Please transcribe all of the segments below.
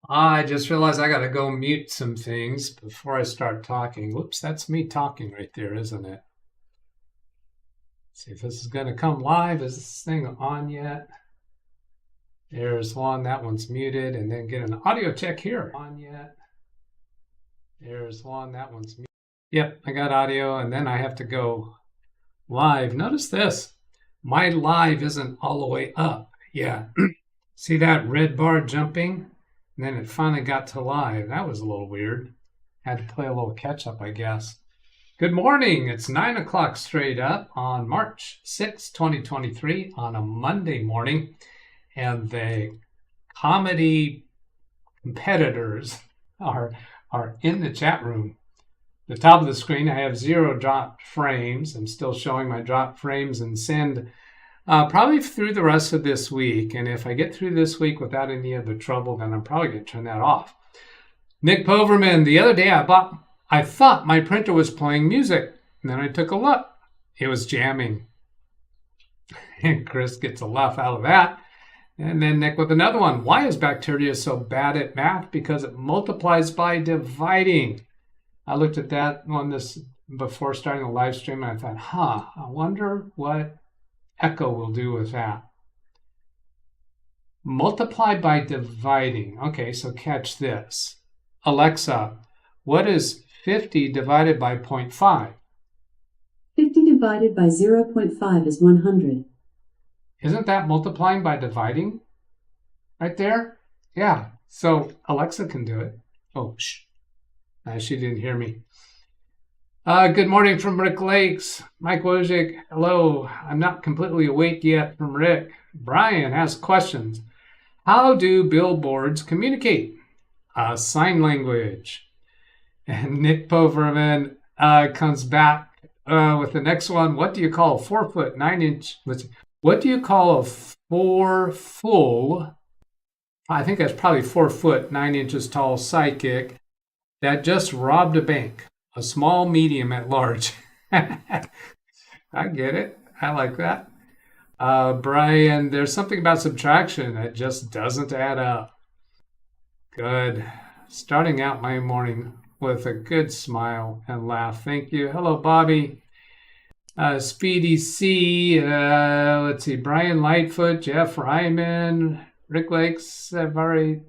I just realized I got to go mute some things before I start talking. Whoops, that's me talking right there, isn't it? See if this is going to come live. Is this thing on yet? There's one. That one's muted. And then get an audio check here. On yet? There's one. That one's muted. Yep, I got audio. And then I have to go live. Notice this. My live isn't all the way up. Yeah. See that red bar jumping? And then it finally got to live. That was a little weird. Had to play a little catch up, I guess. Good morning. It's 9 o'clock straight up on March 6, 2023 on a Monday morning. And the comedy competitors are in the chat room. The top of the screen, I have 0 dropped frames. I'm still showing my dropped frames and send probably through the rest of this week. And if I get through this week without any other trouble, then I'm probably going to turn that off. Nick Poverman, the other day I thought my printer was playing music. And then I took a look. It was jamming. And Chris gets a laugh out of that. And then Nick with another one. Why is bacteria so bad at math? Because it multiplies by dividing. I looked at that one before starting the live stream, and I thought, I wonder what Echo will do with that. Multiply by dividing. Okay, so catch this. Alexa, what is 50 divided by 0.5? 50 divided by 0.5 is 100. Isn't that multiplying by dividing? Right there? Yeah, so Alexa can do it. Oh, shh. She didn't hear me. Good morning from Rick Lakes. Mike Wojcik, hello. I'm not completely awake yet from Rick. Brian has questions. How do billboards communicate? Sign language. And Nick Poverman comes back with the next one. What do you call a 4 foot 9 inch? What do you call a I think that's probably 4 foot 9 inches tall sidekick that just robbed a bank? A small, medium, at large. I get it. I like that. Brian, there's something about subtraction that just doesn't add up. Good. Starting out my morning with a good smile and laugh. Thank you. Hello, Bobby. Speedy C. Let's see. Brian Lightfoot, Jeff Ryman, Rick Lakes. I've already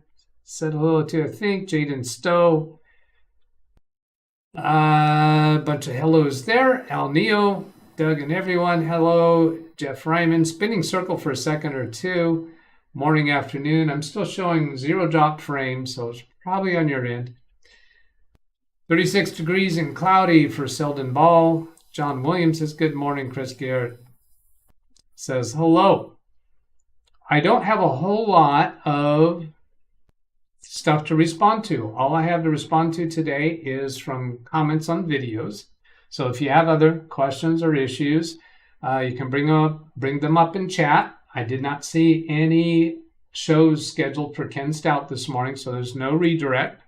said hello to, I think. Jaden Stowe. Bunch of hellos there. Al Neo, Doug, and everyone. Hello, Jeff Ryman. Spinning circle for a second or two. Morning, afternoon. I'm still showing 0 dropped frames, so it's probably on your end. 36 degrees and cloudy for Selden Ball. John Williams says good morning. Chris Garrett says hello. I don't have a whole lot of stuff to respond to. All I have to respond to today is from comments on videos. So if you have other questions or issues, you can bring them up in chat. I did not see any shows scheduled for Ken Stout this morning, so there's no redirect.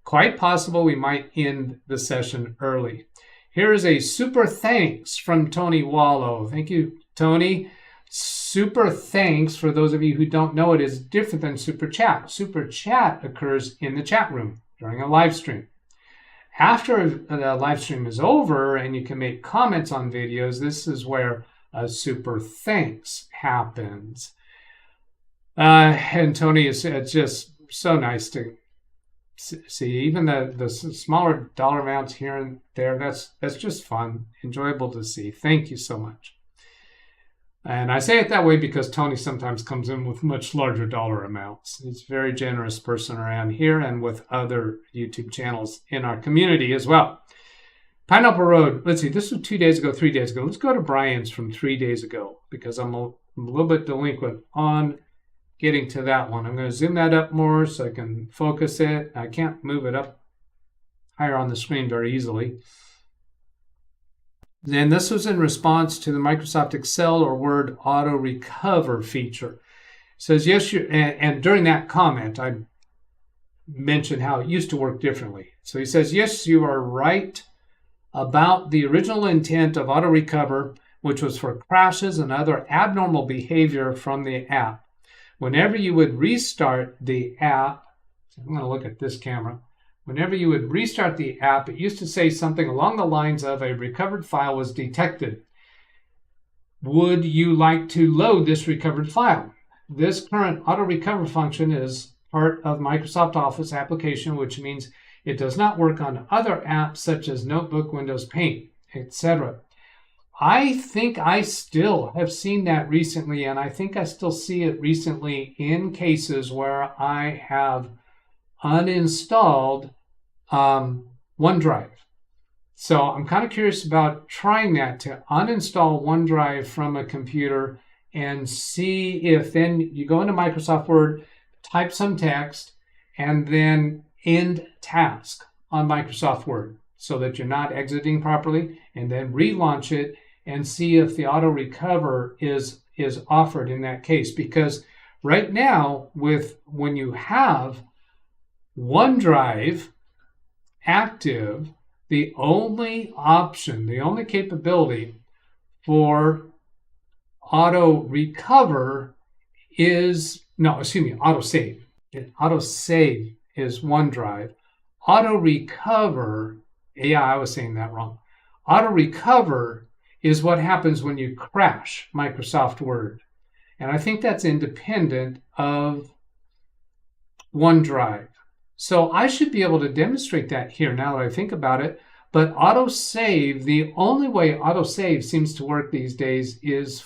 Quite possible we might end the session early. Here is a super thanks from Tony Wallow. Thank you, Tony. Super thanks, for those of you who don't know, it is different than super chat. Super chat occurs in the chat room during a live stream. After the live stream is over and you can make comments on videos, this is where a super thanks happens. And Tony, it's just so nice to see. Even the smaller dollar amounts here and there, that's just fun, enjoyable to see. Thank you so much. And I say it that way because Tony sometimes comes in with much larger dollar amounts. He's a very generous person around here and with other YouTube channels in our community as well. Pineapple Road, let's see, this was 2 days ago, 3 days ago. Let's go to Brian's from 3 days ago because I'm a little bit delinquent on getting to that one. I'm going to zoom that up more so I can focus it. I can't move it up higher on the screen very easily. And this was in response to the Microsoft Excel or Word auto recover feature. It says, yes, and during that comment, I mentioned how it used to work differently. So he says, yes, you are right about the original intent of auto recover, which was for crashes and other abnormal behavior from the app. Whenever you would restart the app, So I'm going to look at this camera. Whenever you would restart the app, it used to say something along the lines of a recovered file was detected. Would you like to load this recovered file? This current auto recover function is part of Microsoft Office application, which means it does not work on other apps such as Notebook, Windows Paint, etc. I think I still have seen that recently, and I think I still see it recently in cases where I have uninstalled OneDrive. So I'm kind of curious about trying that, to uninstall OneDrive from a computer and see if then you go into Microsoft Word, type some text, and then end task on Microsoft Word so that you're not exiting properly, and then relaunch it and see if the auto recover is offered in that case. Because right now, when you have OneDrive active, the only option, the only capability for auto recover is, auto save. Auto save is OneDrive. Auto recover, I was saying that wrong. Auto recover is what happens when you crash Microsoft Word. And I think that's independent of OneDrive. So I should be able to demonstrate that here now that I think about it. But autosave, the only way autosave seems to work these days is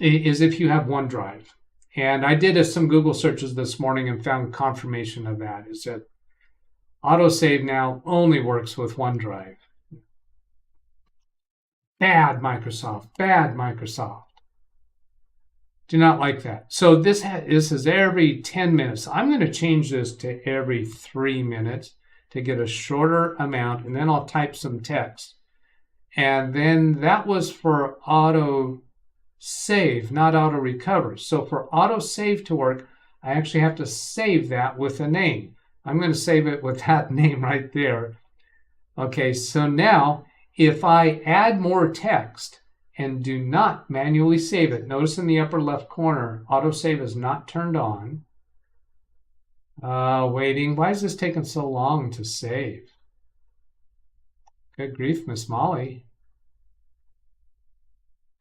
if you have OneDrive. And I did some Google searches this morning and found confirmation of that, is that autosave now only works with OneDrive. Bad Microsoft, bad Microsoft. Do not like that. So this is every 10 minutes. I'm going to change this to every 3 minutes to get a shorter amount, and then I'll type some text. And then that was for auto save, not auto recover. So for auto save to work, I actually have to save that with a name. I'm going to save it with that name right there. Okay, so now if I add more text and do not manually save it, notice in the upper left corner, autosave is not turned on. Waiting. Why is this taking so long to save? Good grief, Miss Molly.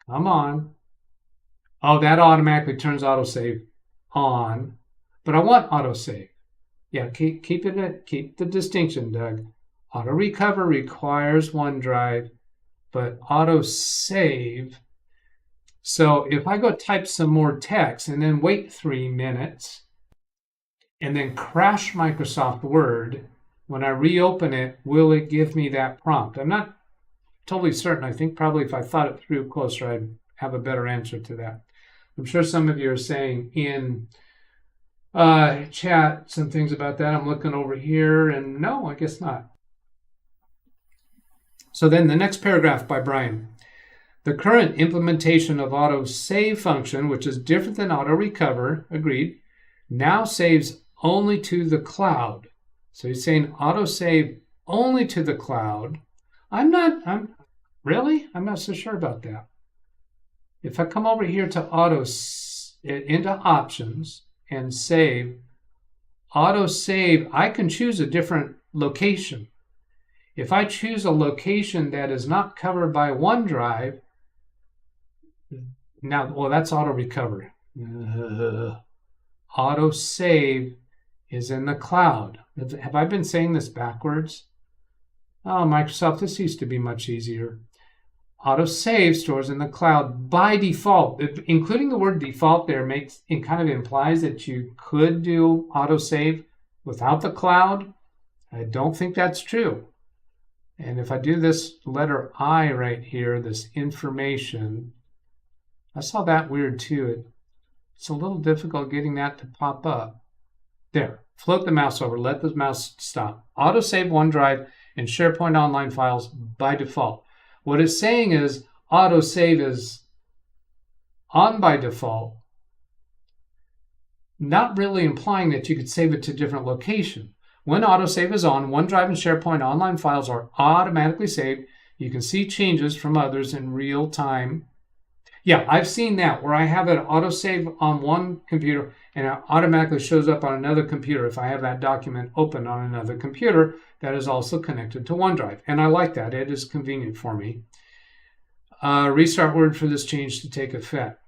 Come on. Oh, that automatically turns autosave on. But I want autosave. Yeah, keep the distinction, Doug. Auto recover requires OneDrive, but autosave. So if I go type some more text and then wait 3 minutes and then crash Microsoft Word, when I reopen it, will it give me that prompt? I'm not totally certain. I think probably if I thought it through closer, I'd have a better answer to that. I'm sure some of you are saying in chat some things about that. I'm looking over here, and no, I guess not. So then the next paragraph by Brian. The current implementation of auto save function, which is different than auto recover, agreed, now saves only to the cloud. So he's saying auto save only to the cloud. I'm not so sure about that. If I come over here to into options and save, auto save, I can choose a different location. If I choose a location that is not covered by OneDrive, that's auto recover. Auto save is in the cloud. Have I been saying this backwards? Oh, Microsoft, this used to be much easier. Auto save stores in the cloud by default. Including the word default there kind of implies that you could do auto save without the cloud. I don't think that's true. And if I do this letter I right here, this information, I saw that weird too. It's a little difficult getting that to pop up. There, float the mouse over, let the mouse stop. Autosave OneDrive and SharePoint Online files by default. What it's saying is autosave is on by default, not really implying that you could save it to a different location. When autosave is on, OneDrive and SharePoint Online files are automatically saved. You can see changes from others in real time. Yeah, I've seen that where I have it autosave on one computer and it automatically shows up on another computer if I have that document open on another computer that is also connected to OneDrive. And I like that. It is convenient for me. Restart word for this change to take effect.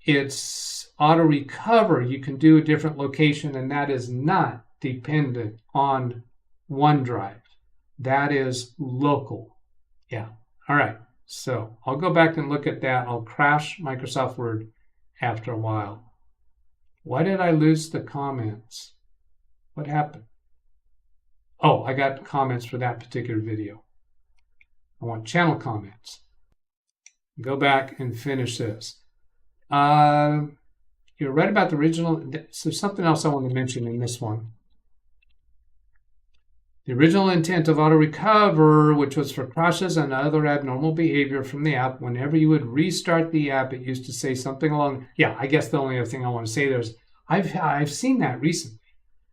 It's auto recover. You can do a different location, and that is not dependent on OneDrive. That is local. Yeah. All right. So I'll go back and look at that. I'll crash Microsoft Word after a while. Why did I lose the comments? What happened? Oh, I got comments for that particular video. I want channel comments. Go back and finish this. You're right about the original. So something else I want to mention in this one. The original intent of auto recover, which was for crashes and other abnormal behavior from the app, whenever you would restart the app, it used to say something along. Yeah, I guess the only other thing I want to say there is I've seen that recently,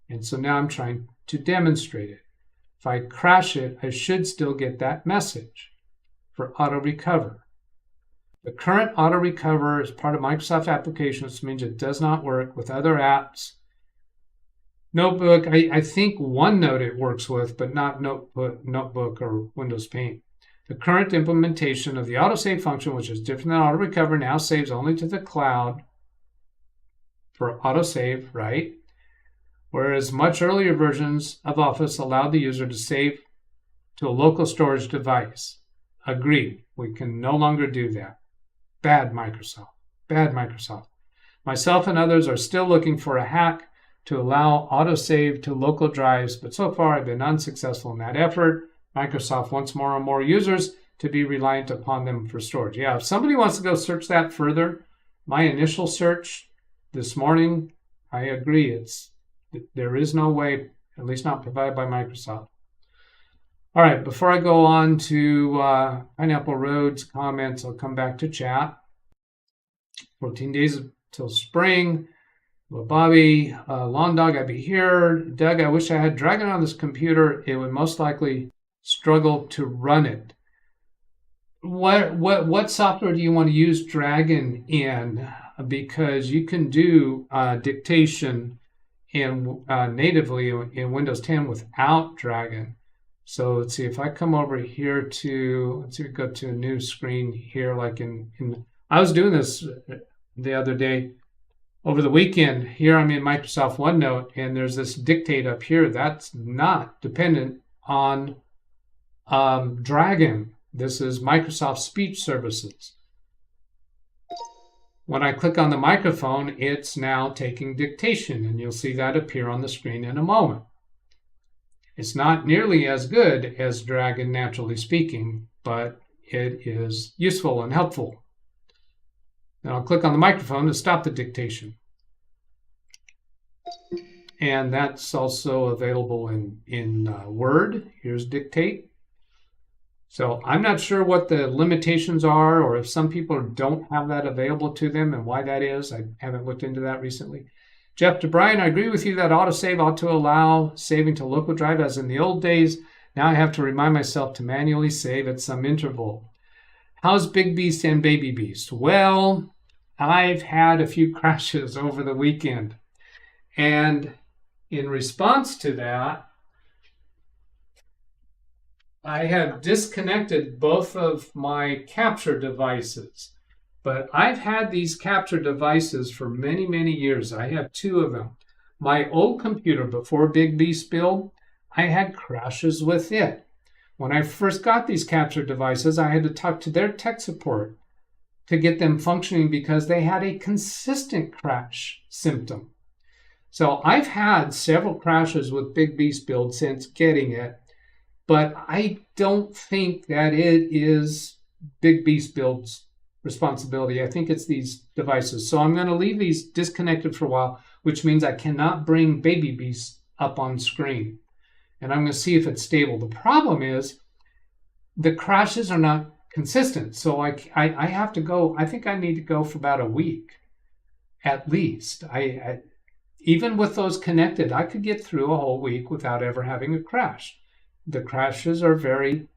and so now I'm trying to demonstrate it. If I crash it, I should still get that message for auto recover. The current auto recover is part of Microsoft applications, which means it does not work with other apps. Notebook, I think OneNote it works with, but not Notebook or Windows Paint. The current implementation of the autosave function, which is different than auto recover, now saves only to the cloud for autosave, right? Whereas much earlier versions of Office allowed the user to save to a local storage device. Agreed. We can no longer do that. Bad Microsoft. Bad Microsoft. Myself and others are still looking for a hack to allow autosave to local drives, but so far I've been unsuccessful in that effort. Microsoft wants more and more users to be reliant upon them for storage. Yeah, if somebody wants to go search that further, my initial search this morning, I agree, there is no way, at least not provided by Microsoft. All right, before I go on to Pineapple Road's comments, I'll come back to chat. 14 days till spring. Well, Bobby, Lawn Dog, I'd be here. Doug, I wish I had Dragon on this computer. It would most likely struggle to run it. What software do you want to use Dragon in? Because you can do dictation natively in Windows 10 without Dragon. So let's see if I come over here to, let's see, go to a new screen here, like I was doing this the other day. Over the weekend, here I'm in Microsoft OneNote, and there's this dictate up here. That's not dependent on Dragon. This is Microsoft Speech Services. When I click on the microphone, it's now taking dictation, and you'll see that appear on the screen in a moment. It's not nearly as good as Dragon Naturally Speaking, but it is useful and helpful. Then I'll click on the microphone to stop the dictation. And that's also available in Word. Here's dictate. So I'm not sure what the limitations are, or if some people don't have that available to them and why that is. I haven't looked into that recently. Jeff to Brian, I agree with you that autosave ought to allow saving to local drive as in the old days. Now I have to remind myself to manually save at some interval. How's Big Beast and Baby Beast? Well, I've had a few crashes over the weekend. And in response to that, I have disconnected both of my capture devices. But I've had these capture devices for many, many years. I have two of them. My old computer before Big Beast build, I had crashes with it. When I first got these capture devices, I had to talk to their tech support to get them functioning because they had a consistent crash symptom. So I've had several crashes with Big Beast build since getting it, but I don't think that it is Big Beast build's responsibility. I think it's these devices. So I'm going to leave these disconnected for a while, which means I cannot bring Baby Beast up on screen. And I'm going to see if it's stable. The problem is the crashes are not consistent. So I have to go, I think I need to go for about a week at least. Even with those connected, I could get through a whole week without ever having a crash. The crashes are very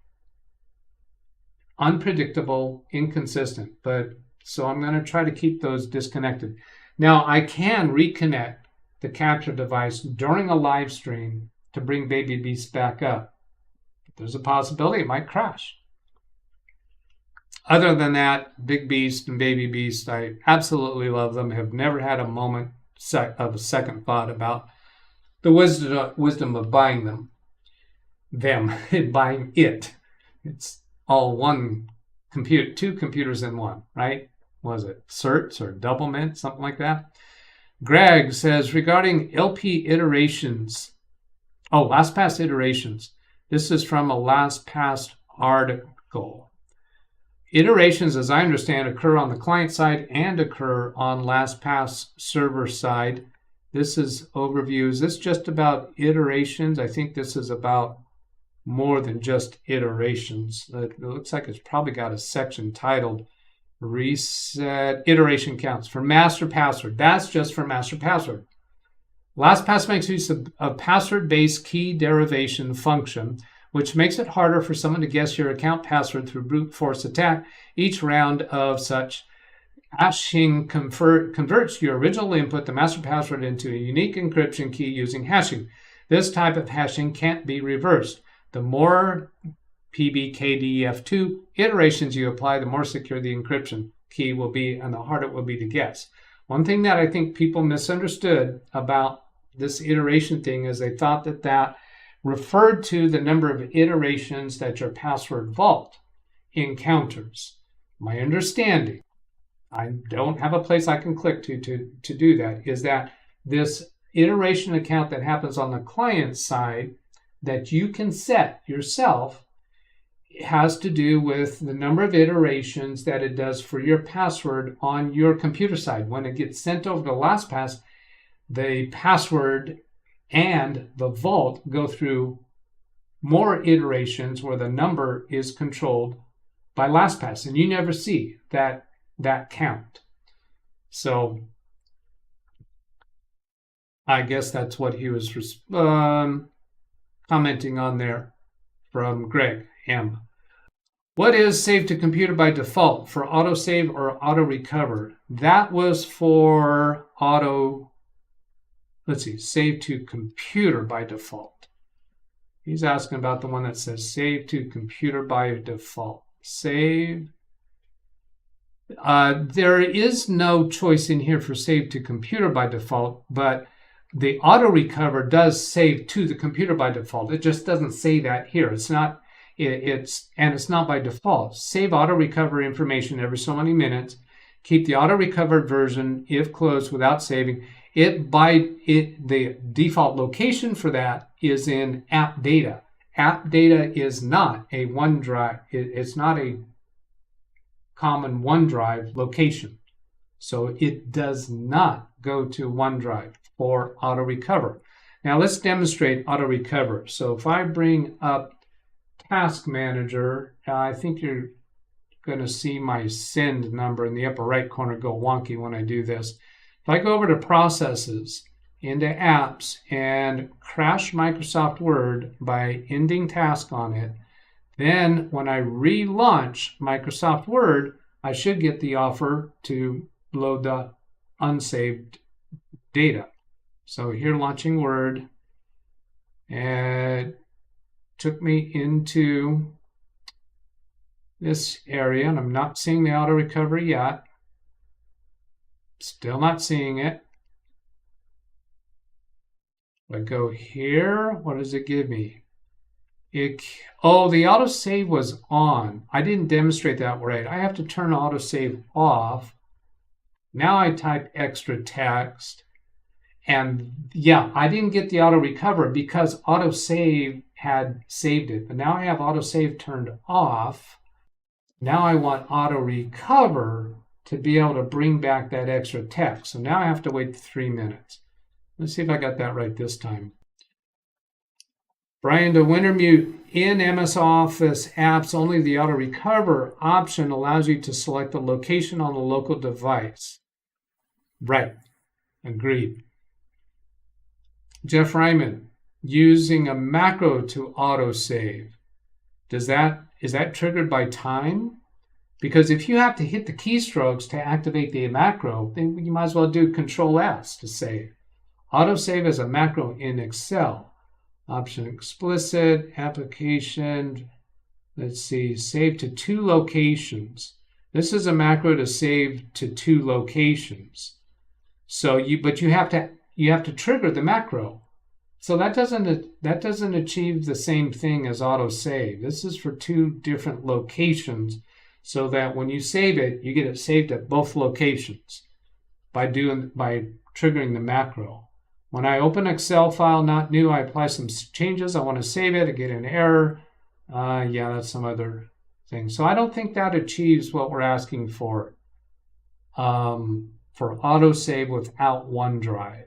unpredictable, inconsistent, but So I'm going to try to keep those disconnected. Now, I can reconnect the capture device during a live stream to bring Baby Beast back up. But there's a possibility it might crash. Other than that, Big Beast and Baby Beast, I absolutely love them. Have never had a moment of a second thought about the wisdom of buying them, buying it. It's all one computer, two computers in one, right? Was it certs or double mint, something like that? Greg says, regarding LP iterations, LastPass iterations. This is from a LastPass article. Iterations, as I understand, occur on the client side and occur on LastPass server side. This is overview. Is this just about iterations? I think this is about more than just iterations. It looks like it's probably got a section titled Reset Iteration Counts for Master Password. That's just for Master Password. LastPass makes use of a password-based key derivation function, which makes it harder for someone to guess your account password through brute force attack. Each round of such hashing converts your original input, the master password, into a unique encryption key using hashing. This type of hashing can't be reversed. The more PBKDF2 iterations you apply, the more secure the encryption key will be and the harder it will be to guess. One thing that I think people misunderstood about this iteration thing is they thought that that referred to the number of iterations that your password vault encounters. My understanding, I don't have a place I can click to do that, is that this iteration account that happens on the client side that you can set yourself has to do with the number of iterations that it does for your password on your computer side. When it gets sent over to LastPass, the password and the vault go through more iterations where the number is controlled by LastPass, and you never see that count. So I guess that's what he was commenting on there from Greg M. What is save to computer by default, for autosave or auto recover? That was for save to computer by default. He's asking about the one that says save to computer by default. Save. There is no choice in here for save to computer by default, but the auto recover does save to the computer by default. It just doesn't say that here. It's not by default. Save auto recover information every so many minutes. Keep the auto recovered version if closed without saving. The default location for that is in app data. App data is not a OneDrive. It's not a common OneDrive location. So it does not go to OneDrive for auto recover. Now let's demonstrate auto recover. So if I bring up Task Manager, I think you're going to see my send number in the upper right corner go wonky when I do this. If I go over to Processes, into Apps, and crash Microsoft Word by ending task on it, then when I relaunch Microsoft Word, I should get the offer to load the unsaved data. So here, launching Word, and took me into this area, and I'm not seeing the auto recovery yet. Still not seeing it. I go here. What does it give me? The autosave was on. I didn't demonstrate that right. I have to turn autosave off. Now I type extra text. And yeah, I didn't get the auto recover because autosave had saved it. But now I have autosave turned off. Now I want auto recover to be able to bring back that extra text. So now I have to wait 3 minutes. Let's see if I got that right this time. Brian, to winter mute in MS Office apps, only the auto recover option allows you to select the location on the local device. Right. Agreed. Jeff Ryman, using a macro to autosave. Is that triggered by time? Because if you have to hit the keystrokes to activate the macro, then you might as well do Control S to save. Autosave as a macro in Excel. Option explicit, application, let's see, save to 2 locations. This is a macro to save to 2 locations. So but you have to trigger the macro. So that doesn't achieve the same thing as autosave. This is for 2 different locations, so that when you save it, you get it saved at both locations by triggering the macro. When I open Excel file, not new, I apply some changes. I want to save it. I get an error. Yeah, that's some other thing. So I don't think that achieves what we're asking for autosave without OneDrive.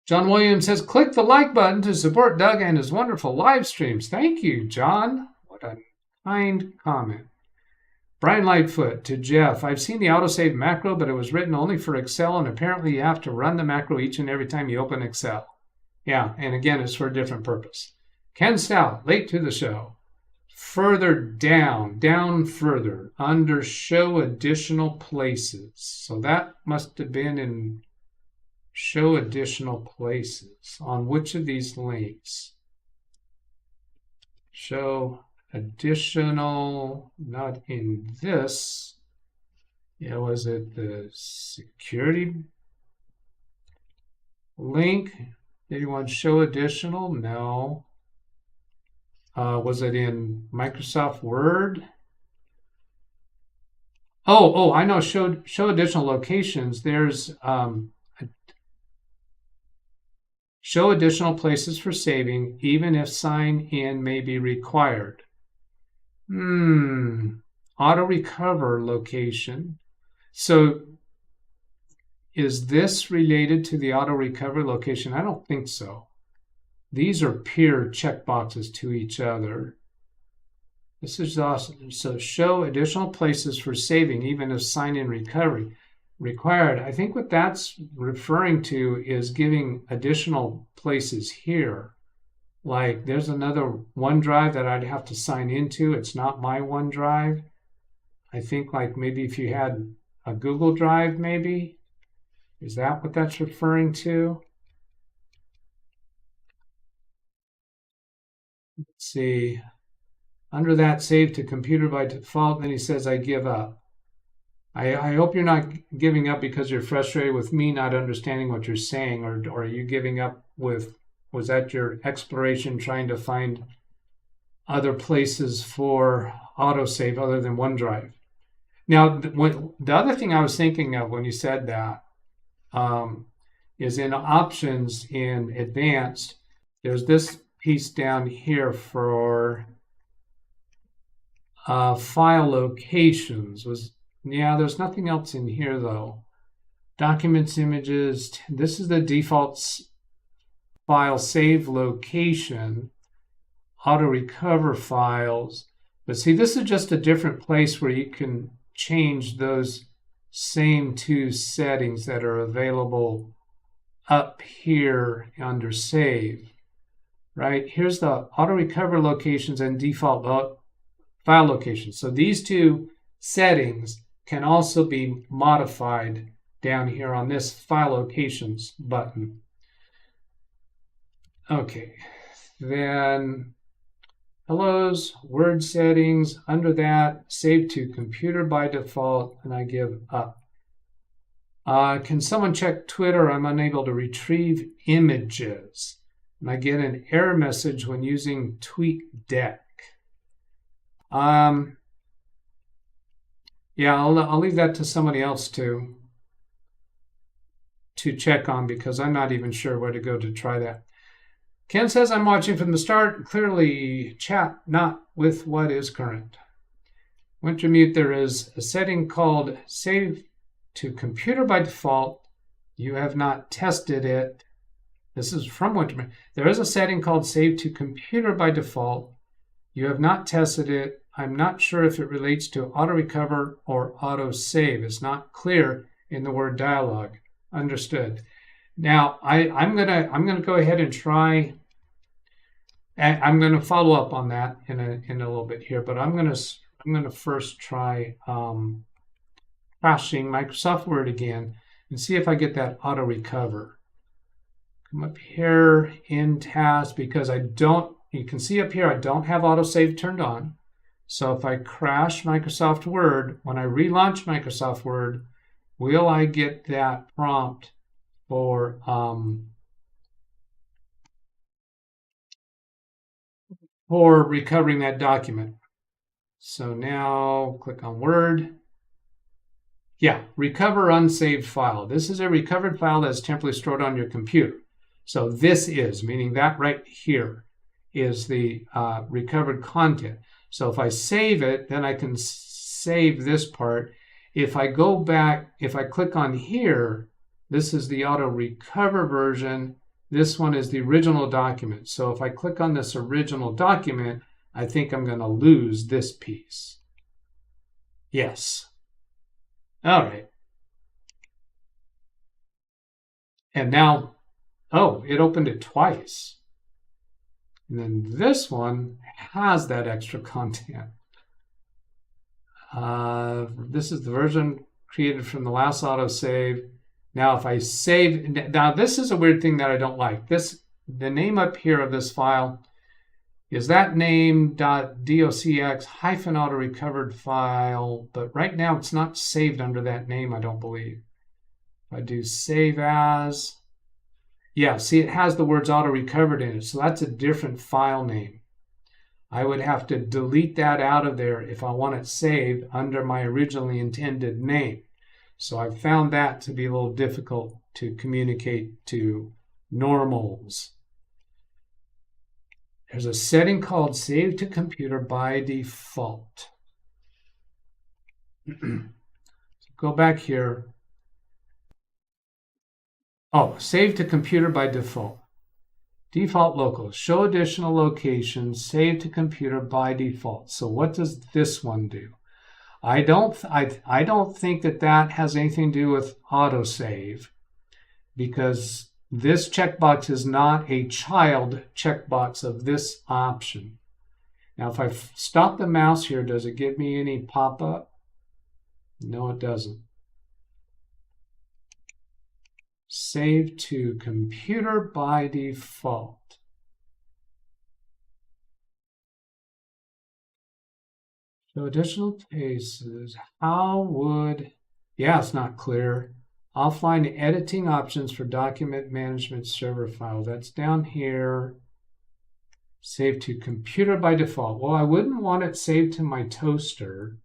John Williams says, click the like button to support Doug and his wonderful live streams. Thank you, John. What a kind comment. Brian Lightfoot to Jeff, I've seen the autosave macro, but it was written only for Excel, and apparently you have to run the macro each and every time you open Excel. Yeah, and again, it's for a different purpose. Ken Stout, late to the show. Further down further, under show additional places. So that must have been in show additional places. On which of these links? Show additional, not in this. Yeah, was it the security link? Did you want show additional? No. Was it in Microsoft Word? Oh, I know. Show additional locations. There's show additional places for saving, even if sign in may be required. Auto recover location. So is this related to the auto recover location? I don't think so. These are peer checkboxes to each other. This is awesome. So show additional places for saving, even if sign-in recovery required. I think what that's referring to is giving additional places here. Like there's another OneDrive that I'd have to sign into. It's not my OneDrive. I think like maybe if you had a Google Drive, maybe. Is that what that's referring to? Let's see. Under that, save to computer by default, then he says, I give up. I hope you're not giving up because you're frustrated with me not understanding what you're saying, or are you giving up with, was that your exploration trying to find other places for autosave other than OneDrive? Now, the other thing I was thinking of when you said that is in options in advanced, there's this piece down here for file locations. There's nothing else in here though. Documents, images, this is the default file save location, auto recover files. But see, this is just a different place where you can change those same 2 settings that are available up here under save. Right, here's the auto recover locations and default file locations. So these 2 settings can also be modified down here on this file locations button. Okay, then hellos, word settings, under that, save to computer by default, and I give up. Can someone check Twitter? I'm unable to retrieve images. And I get an error message when using TweetDeck. Yeah, I'll leave that to somebody else to check on, because I'm not even sure where to go to try that. Ken says, I'm watching from the start. Clearly chat not with what is current. Winter mute, there is a setting called save to computer by default. You have not tested it. This is from Winter. There is a setting called Save to Computer by default. You have not tested it. I'm not sure if it relates to auto recover or auto save. It's not clear in the word dialog. Understood. Now I'm gonna go ahead and try And I'm going to follow up on that in a little bit here, but I'm going to first try crashing Microsoft Word again and see if I get that auto recover. Come up here in task, because you can see up here I don't have autosave turned on. So if I crash Microsoft Word, when I relaunch Microsoft Word, will I get that prompt for recovering that document? So now click on Word. Yeah, recover unsaved file. This is a recovered file that's temporarily stored on your computer. So this is, meaning that right here is the recovered content. So if I save it, then I can save this part. If I go back, if I click on here, this is the auto recover version. This one is the original document. So if I click on this original document, I think I'm going to lose this piece. Yes. All right. And now, oh, it opened it twice. And then this one has that extra content. This is the version created from the last autosave. Now, if I save, now this is a weird thing that I don't like. The name up here of this file is that name .docx -auto recovered file, but right now it's not saved under that name, I don't believe. If I do save as, yeah, see, it has the words auto recovered in it, so that's a different file name. I would have to delete that out of there if I want it saved under my originally intended name. So I've found that to be a little difficult to communicate to normals. There's a setting called Save to Computer by Default. So go back here. Oh, Save to Computer by Default. Default local. Show additional locations. Save to computer by default. So what does this one do? I don't think that has anything to do with autosave, because this checkbox is not a child checkbox of this option. Now, if I stop the mouse here, does it give me any pop-up? No, it doesn't. Save to computer by default. So additional cases, yeah, it's not clear. Offline editing options for document management server file. That's down here. Save to computer by default. Well, I wouldn't want it saved to my toaster.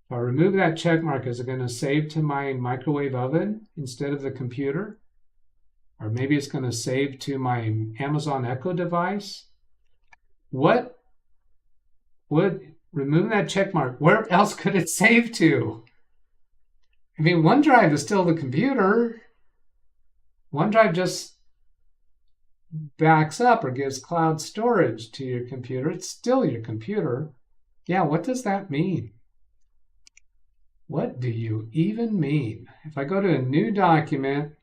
If I remove that check mark, is it going to save to my microwave oven instead of the computer? Or maybe it's going to save to my Amazon Echo device? What would remove that check mark? Where else could it save to? I mean, OneDrive is still the computer. OneDrive just backs up or gives cloud storage to your computer. It's still your computer. Yeah, what does that mean? What do you even mean? If I go to a new document,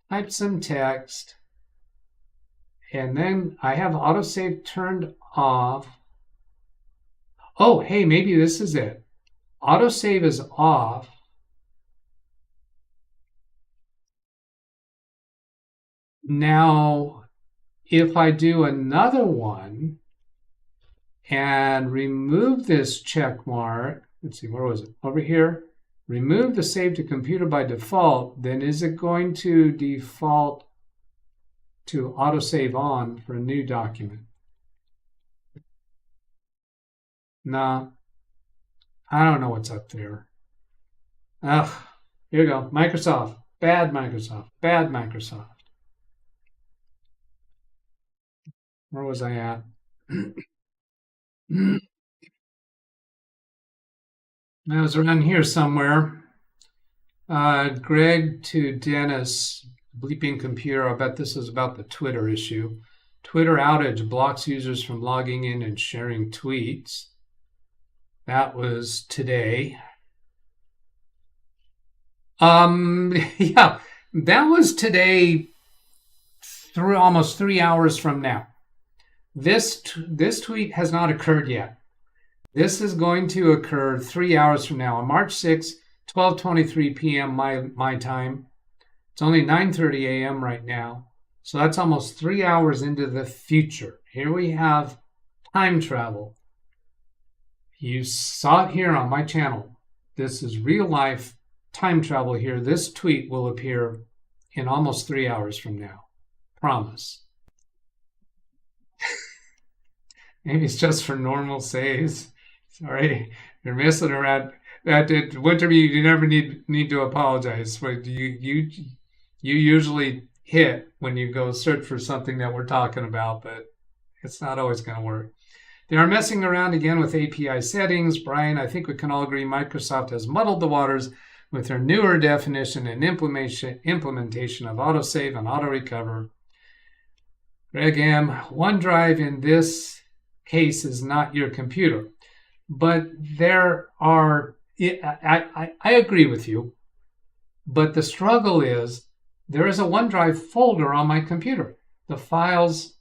type some text, and then I have autosave turned off. Oh, hey, maybe this is it. Autosave is off. Now, if I do another one and remove this check mark, let's see, where was it? Over here. Remove the save to computer by default, then is it going to default to autosave on for a new document? No, I don't know what's up there. Ugh, here we go. Microsoft. Bad Microsoft. Bad Microsoft. Where was I at? I was around here somewhere. Greg to Dennis, bleeping computer. I bet this is about the Twitter issue. Twitter outage blocks users from logging in and sharing tweets. That was today. Yeah, that was today almost 3 hours from now. This tweet has not occurred yet. This is going to occur 3 hours from now on March 6th, 12:23 p.m. my time. It's only 9:30 a.m. right now. So that's almost 3 hours into the future. Here we have time travel. You saw it here on my channel. This is real life time travel here. This tweet will appear in almost 3 hours from now. Promise. Maybe it's just for normal saves. Sorry, you're missing her at Winterby. You never need to apologize. But you usually hit when you go search for something that we're talking about, but it's not always going to work. They are messing around again with API settings. Brian, I think we can all agree Microsoft has muddled the waters with their newer definition and implementation of autosave and auto-recover. Greg M., OneDrive in this case is not your computer. But there are, I agree with you, but the struggle is there is a OneDrive folder on my computer. The files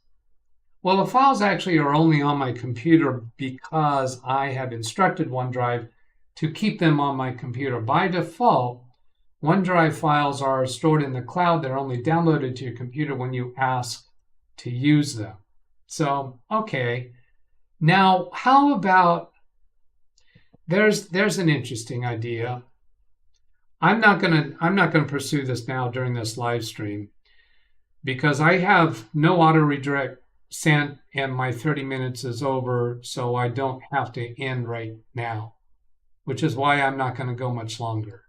actually are only on my computer because I have instructed OneDrive to keep them on my computer. By default, OneDrive files are stored in the cloud. They're only downloaded to your computer when you ask to use them. So, okay. Now, how about, there's an interesting idea. I'm not gonna pursue this now during this live stream because I have no auto redirect sent and my 30 minutes is over, so I don't have to end right now, which is why I'm not going to go much longer.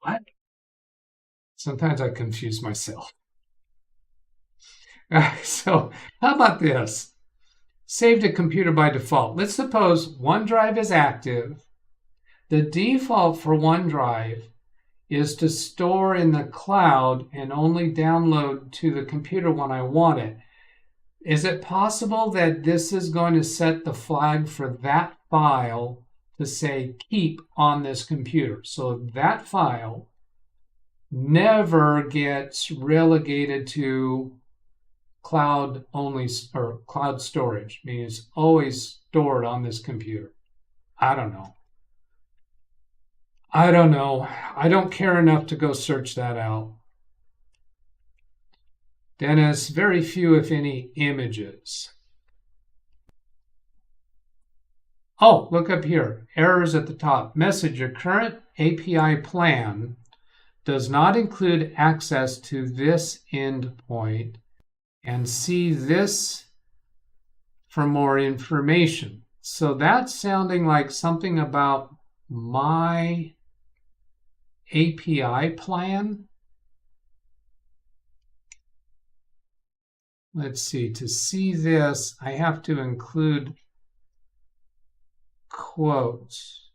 What? Sometimes I confuse myself. So how about this? Save to computer by default. Let's suppose OneDrive is active. The default for OneDrive is to store in the cloud and only download to the computer when I want it. Is it possible that this is going to set the flag for that file to say keep on this computer? So that file never gets relegated to cloud only or cloud storage, meaning it's always stored on this computer. I don't know. I don't care enough to go search that out. Dennis, very few, if any, images. Oh, look up here. Errors at the top. Message, your current API plan does not include access to this endpoint, and see this for more information. So that's sounding like something about my API plan. Let's see, to see this, I have to include quotes.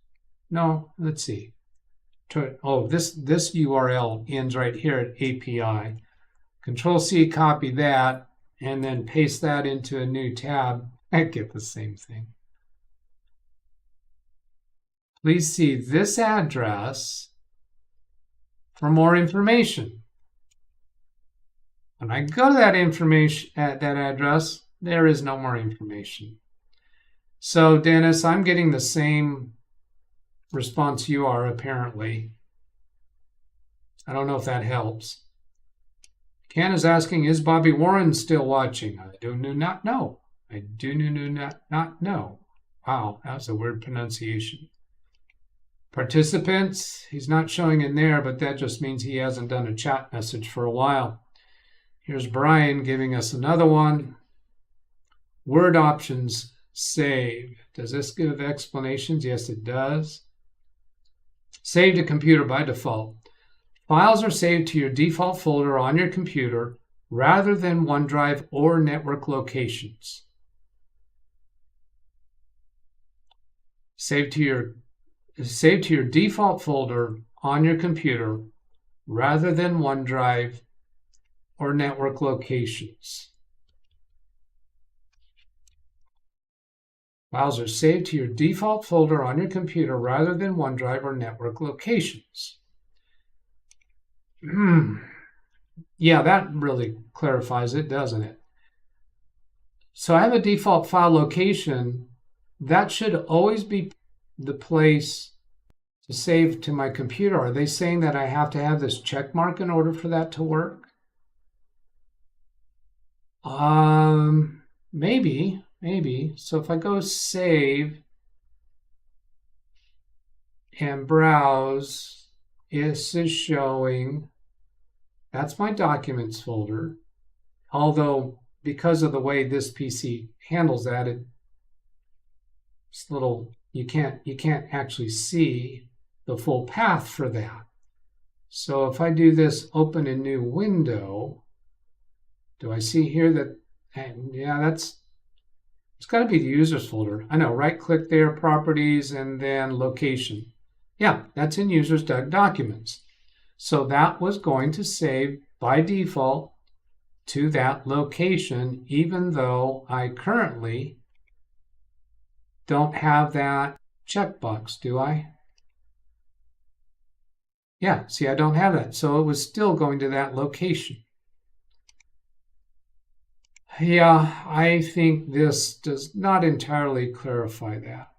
No, let's see. Oh, this URL ends right here at API. Control C, copy that, and then paste that into a new tab. I get the same thing. Please see this address for more information. When I go to that information at that address, there is no more information. So Dennis, I'm getting the same response you are apparently. I don't know if that helps. Ken is asking, is Bobby Warren still watching? I do not know. I do not know. Wow, that was a weird pronunciation. Participants, he's not showing in there, but that just means he hasn't done a chat message for a while. Here's Brian giving us another one. Word options, save. Does this give explanations? Yes, it does. Save to computer by default. Files are saved to your default folder on your computer rather than OneDrive or network locations. Save to your default folder on your computer rather than OneDrive or network locations. Files are saved to your default folder on your computer rather than OneDrive or network locations. Yeah, that really clarifies it, doesn't it? So I have a default file location. That should always be the place to save to my computer. Are they saying that I have to have this check mark in order for that to work? Maybe. So if I go save and browse, this is showing that's my documents folder. Although because of the way this PC handles that, it's little, you can't actually see the full path for that. So if I do this open a new window, do I see here that, yeah, it's got to be the users folder. I know, right click there, properties, and then location. Yeah, that's in users Doug documents. So that was going to save by default to that location, even though I currently don't have that checkbox, do I? Yeah, see, I don't have that. So it was still going to that location. Yeah, I think this does not entirely clarify that.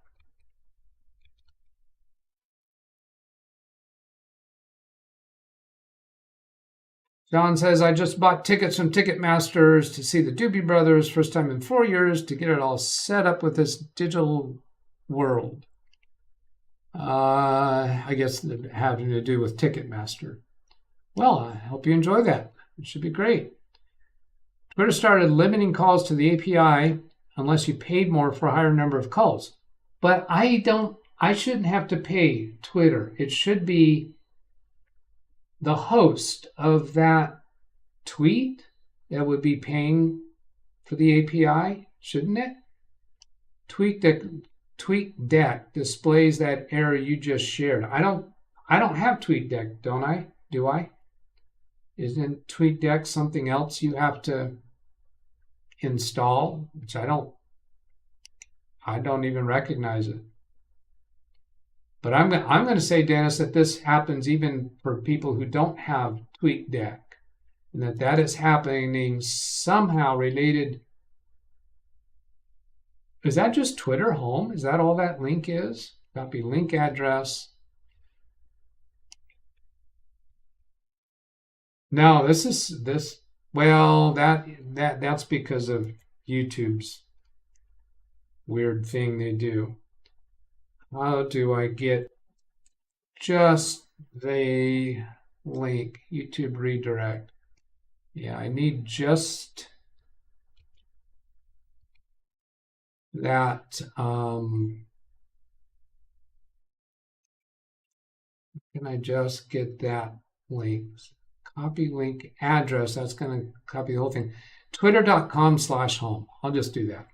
John says, I just bought tickets from Ticketmasters to see the Doobie Brothers, first time in 4 years, to get it all set up with this digital world. I guess having to do with Ticketmaster. Well, I hope you enjoy that. It should be great. Twitter started limiting calls to the API unless you paid more for a higher number of calls. But I shouldn't have to pay Twitter. It should be the host of that tweet that would be paying for the API, shouldn't it? TweetDeck displays that error you just shared. I don't have TweetDeck, don't I? Do I? Isn't TweetDeck something else you have to install? Which I don't even recognize it. But I'm going to say, Dennis, that this happens even for people who don't have TweetDeck, and that is happening somehow related. Is that just Twitter home? Is that all that link is? Copy link address. No, well, that's because of YouTube's weird thing they do. How do I get just the link? YouTube redirect. Yeah, I need just that. Can I just get that link? Copy link address. That's going to copy the whole thing. Twitter.com/home. I'll just do that.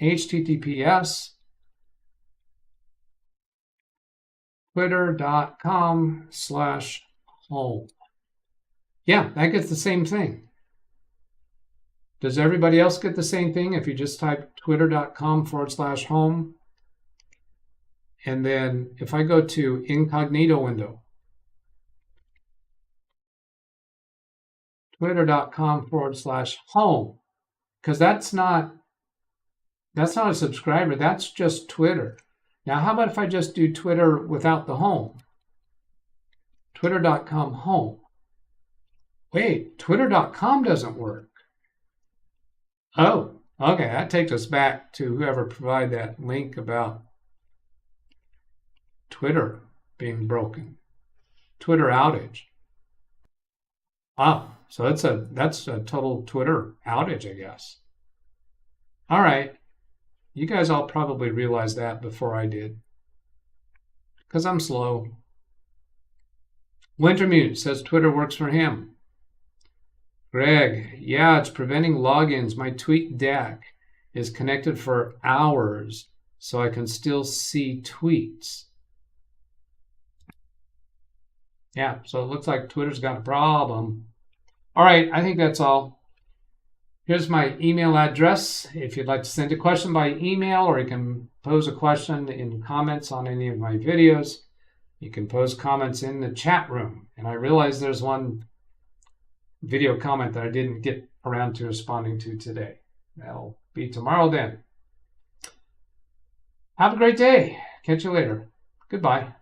HTTPS. Twitter.com/home. Yeah, that gets the same thing. Does everybody else get the same thing if you just type twitter.com/home? And then if I go to incognito window, twitter.com/home, because that's not a subscriber, that's just Twitter. Now, how about if I just do Twitter without the home? Twitter.com home. Wait, Twitter.com doesn't work. Oh, okay, that takes us back to whoever provided that link about Twitter being broken. Twitter outage. Oh, so that's a total Twitter outage, I guess. All right. You guys all probably realized that before I did, because I'm slow. Wintermute says Twitter works for him. Greg, yeah, it's preventing logins. My TweetDeck is connected for hours, so I can still see tweets. Yeah, so it looks like Twitter's got a problem. All right, I think that's all. Here's my email address. If you'd like to send a question by email, or you can pose a question in comments on any of my videos, you can post comments in the chat room. And I realize there's one video comment that I didn't get around to responding to today. That'll be tomorrow then. Have a great day. Catch you later. Goodbye.